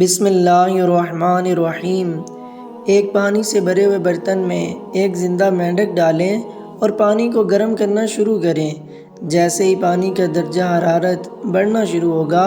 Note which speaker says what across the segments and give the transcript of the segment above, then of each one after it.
Speaker 1: بسم اللہ الرحمن الرحیم۔ ایک پانی سے بھرے ہوئے برتن میں ایک زندہ مینڈک ڈالیں اور پانی کو گرم کرنا شروع کریں۔ جیسے ہی پانی کا درجہ حرارت بڑھنا شروع ہوگا،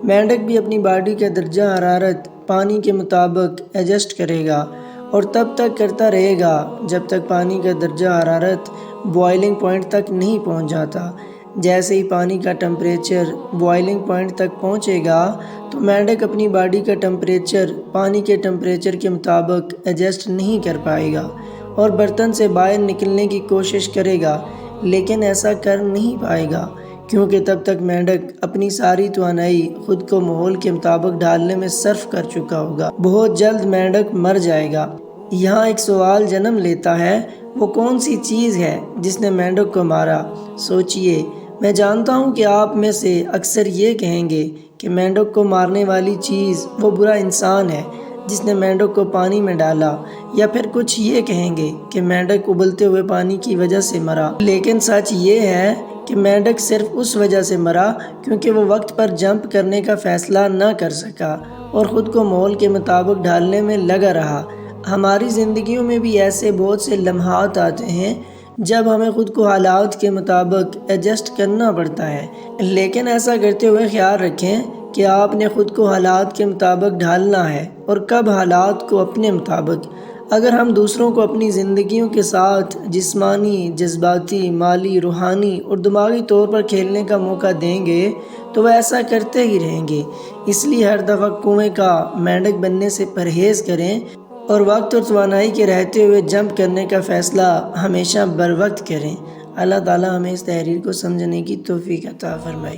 Speaker 1: مینڈک بھی اپنی باڈی کا درجہ حرارت پانی کے مطابق ایڈجسٹ کرے گا اور تب تک کرتا رہے گا جب تک پانی کا درجہ حرارت بوائلنگ پوائنٹ تک نہیں پہنچ جاتا۔ جیسے ہی پانی کا ٹمپریچر بوائلنگ پوائنٹ تک پہنچے گا تو مینڈک اپنی باڈی کا ٹمپریچر پانی کے ٹمپریچر کے مطابق ایڈجسٹ نہیں کر پائے گا اور برتن سے باہر نکلنے کی کوشش کرے گا، لیکن ایسا کر نہیں پائے گا کیونکہ تب تک مینڈک اپنی ساری توانائی خود کو ماحول کے مطابق ڈھالنے میں صرف کر چکا ہوگا۔ بہت جلد مینڈک مر جائے گا۔ یہاں ایک سوال جنم لیتا ہے، وہ کون سی چیز ہے جس نے مینڈک کو مارا؟ سوچئے۔ میں جانتا ہوں کہ آپ میں سے اکثر یہ کہیں گے کہ مینڈک کو مارنے والی چیز وہ برا انسان ہے جس نے مینڈک کو پانی میں ڈالا، یا پھر کچھ یہ کہیں گے کہ مینڈک ابلتے ہوئے پانی کی وجہ سے مرا۔ لیکن سچ یہ ہے کہ مینڈک صرف اس وجہ سے مرا کیونکہ وہ وقت پر جمپ کرنے کا فیصلہ نہ کر سکا اور خود کو ماحول کے مطابق ڈھالنے میں لگا رہا۔ ہماری زندگیوں میں بھی ایسے بہت سے لمحات آتے ہیں جب ہمیں خود کو حالات کے مطابق ایڈجسٹ کرنا پڑتا ہے، لیکن ایسا کرتے ہوئے خیال رکھیں کہ آپ نے خود کو حالات کے مطابق ڈھالنا ہے اور کب حالات کو اپنے مطابق۔ اگر ہم دوسروں کو اپنی زندگیوں کے ساتھ جسمانی، جذباتی، مالی، روحانی اور دماغی طور پر کھیلنے کا موقع دیں گے تو وہ ایسا کرتے ہی رہیں گے۔ اس لیے ہر دفعہ کنویں کا مینڈک بننے سے پرہیز کریں اور وقت اور توانائی کے رہتے ہوئے جمپ کرنے کا فیصلہ ہمیشہ بر وقت کریں۔ اللہ تعالیٰ ہمیں اس تحریر کو سمجھنے کی توفیق عطا فرمائے۔